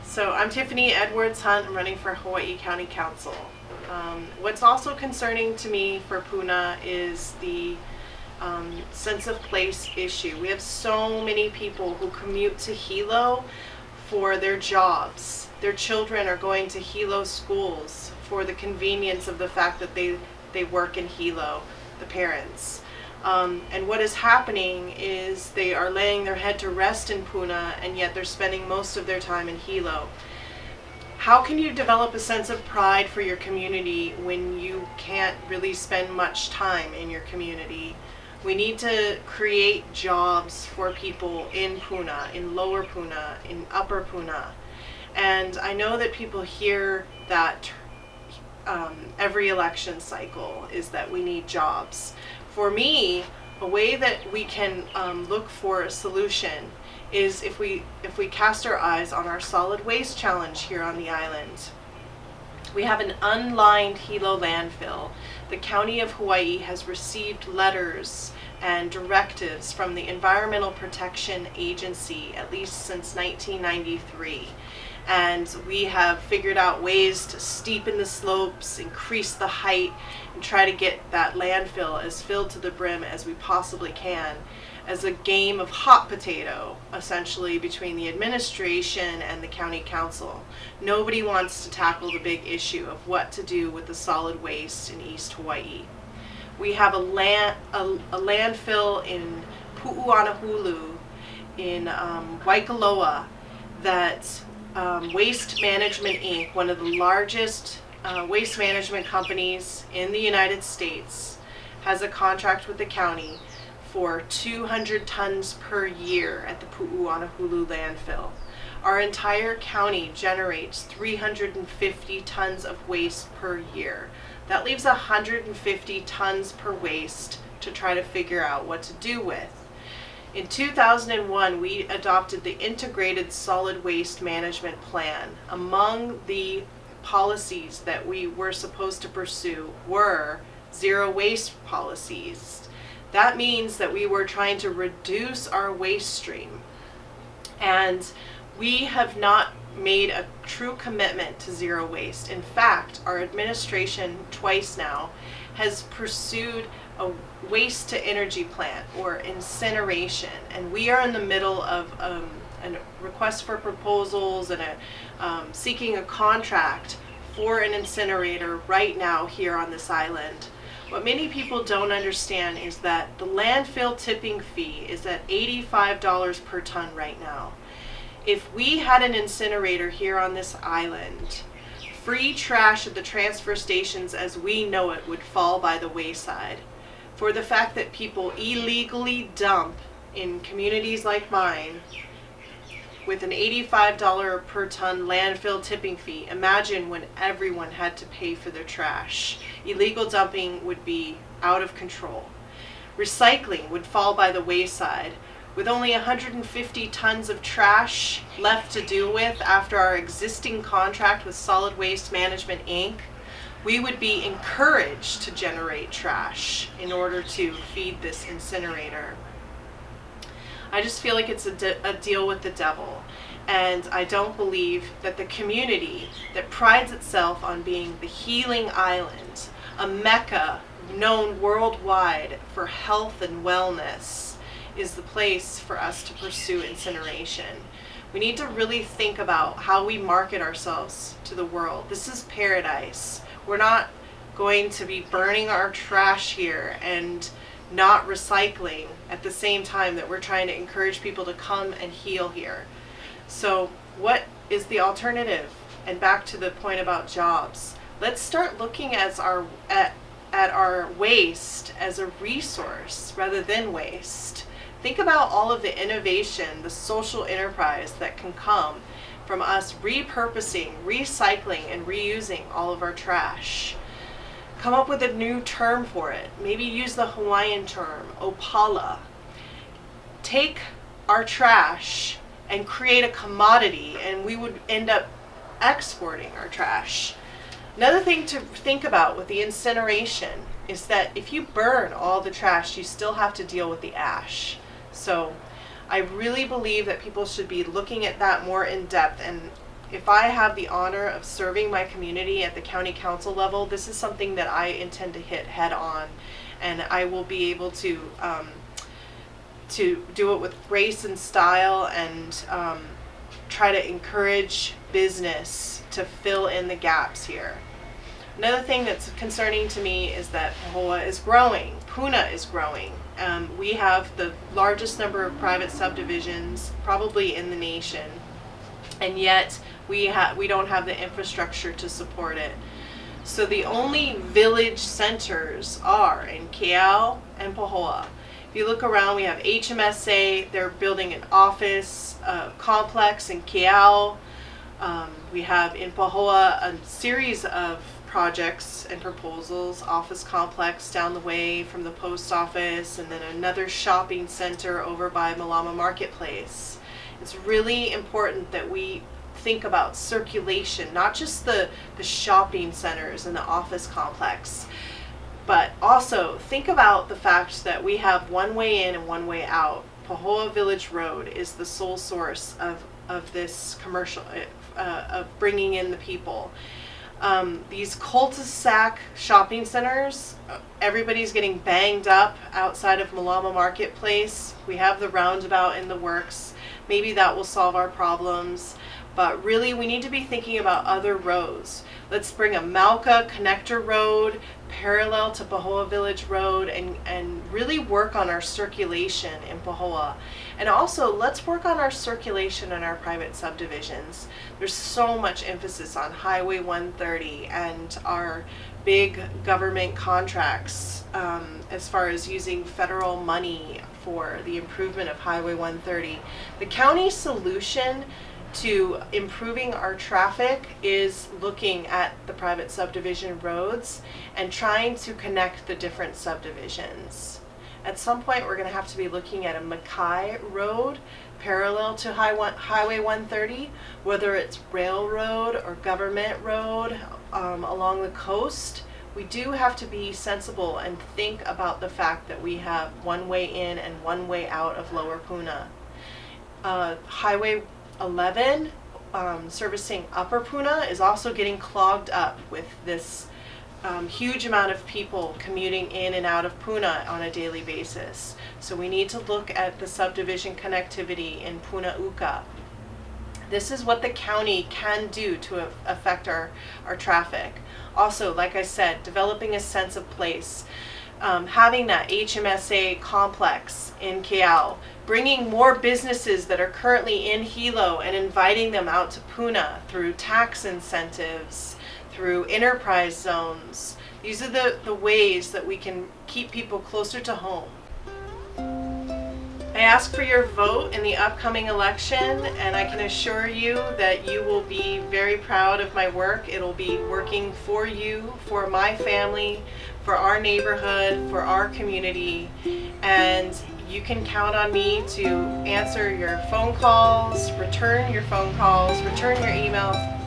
So I'm Tiffany Edwards Hunt. I'm running for Hawaii County Council. What's also concerning to me for Puna is the sense of place issue. We have so many people who commute to Hilo for their jobs. Their children are going to Hilo schools for the convenience of the fact that they work in Hilo, the parents. And what is happening is they are laying their head to rest in Puna, and yet they're spending most of their time in Hilo. How can you develop a sense of pride for your community when you can't really spend much time in your community? We need to create jobs for people in Puna, in Lower Puna, in Upper Puna. And I know that people hear that every election cycle is that we need jobs. For me, a way that we can look for a solution is if we cast our eyes on our solid waste challenge here on the island. We have an unlined Hilo landfill. The County of Hawaii has received letters and directives from the Environmental Protection Agency at least since 1993. And we have figured out ways to steepen the slopes, increase the height, and try to get that landfill as filled to the brim as we possibly can, as a game of hot potato, essentially, between the administration and the county council. Nobody wants to tackle the big issue of what to do with the solid waste in East Hawaii. We have a landfill in Pu'uanahulu in Waikoloa that Waste Management Inc., one of the largest waste management companies in the United States, has a contract with the county for 200 tons per year at the Pu'uanahulu landfill. Our entire county generates 350 tons of waste per year. That leaves 150 tons per waste to try to figure out what to do with. In 2001, we adopted the Integrated Solid Waste Management Plan. Among the policies that we were supposed to pursue were zero waste policies. That means that we were trying to reduce our waste stream. And we have not made a true commitment to zero waste. In fact, our administration twice now has pursued a waste to energy plant or incineration, and we are in the middle of a request for proposals and seeking a contract for an incinerator right now here on this island. What many people don't understand is that the landfill tipping fee is at $85 per ton right now. If we had an incinerator here on this island, free trash at the transfer stations as we know it would fall by the wayside. For the fact that people illegally dump in communities like mine with an $85 per ton landfill tipping fee, imagine when everyone had to pay for their trash. Illegal dumping would be out of control. Recycling would fall by the wayside. With only 150 tons of trash left to deal with after our existing contract with Solid Waste Management Inc., we would be encouraged to generate trash in order to feed this incinerator. I just feel like it's a deal with the devil, and I don't believe that the community that prides itself on being the healing island, a mecca known worldwide for health and wellness, is the place for us to pursue incineration. We need to really think about how we market ourselves to the world. This is paradise. We're not going to be burning our trash here and not recycling at the same time that we're trying to encourage people to come and heal here. So what is the alternative? And back to the point about jobs. Let's start looking at our waste as a resource rather than waste. Think about all of the innovation, the social enterprise that can come from us repurposing, recycling, and reusing all of our trash. Come up with a new term for it. Maybe use the Hawaiian term, opala. Take our trash and create a commodity, and we would end up exporting our trash. Another thing to think about with the incineration is that if you burn all the trash, you still have to deal with the ash. So I really believe that people should be looking at that more in depth and if I have the honor of serving my community at the county council level, this is something that I intend to hit head on, and I will be able to do it with grace and style, and try to encourage business to fill in the gaps here. Another thing that's concerning to me is that Pahoa is growing. Puna is growing. We have the largest number of private subdivisions probably in the nation, and yet we don't have the infrastructure to support it. So the only village centers are in Keao and Pahoa. If you look around, we have HMSA. They're building an office complex in Keao. We have in Pahoa a series of projects and proposals, office complex down the way from the post office, and then another shopping center over by Malama Marketplace. It's really important that we think about circulation, not just the shopping centers and the office complex, but also think about the fact that we have one way in and one way out. Pahoa Village Road is the sole source of this commercial, of bringing in the people. These cul-de-sac shopping centers, everybody's getting banged up outside of Malama Marketplace. We have the roundabout in the works. Maybe that will solve our problems. But really, we need to be thinking about other roads. Let's bring a Malka connector road parallel to Pahoa Village Road, and really work on our circulation in Pahoa. And also, let's work on our circulation in our private subdivisions. There's so much emphasis on Highway 130 and our big government contracts as far as using federal money for the improvement of Highway 130. The county solution to improving our traffic is looking at the private subdivision roads and trying to connect the different subdivisions. At some point, we're going to have to be looking at a Mackay Road parallel to Highway 130, whether it's railroad or government road along the coast. We do have to be sensible and think about the fact that we have one way in and one way out of Lower Puna. Highway 11 servicing Upper Puna is also getting clogged up with this huge amount of people commuting in and out of Puna on a daily basis. So we need to look at the subdivision connectivity in Puna Uka. This is what the county can do to affect our traffic. Also, like I said, developing a sense of place. Having that HMSA complex in Keao, bringing more businesses that are currently in Hilo and inviting them out to Puna through tax incentives, through enterprise zones. These are the ways that we can keep people closer to home. I ask for your vote in the upcoming election, and I can assure you that you will be very proud of my work. It'll be working for you, for my family, for our neighborhood, for our community, and you can count on me to answer your phone calls, return your phone calls, return your emails,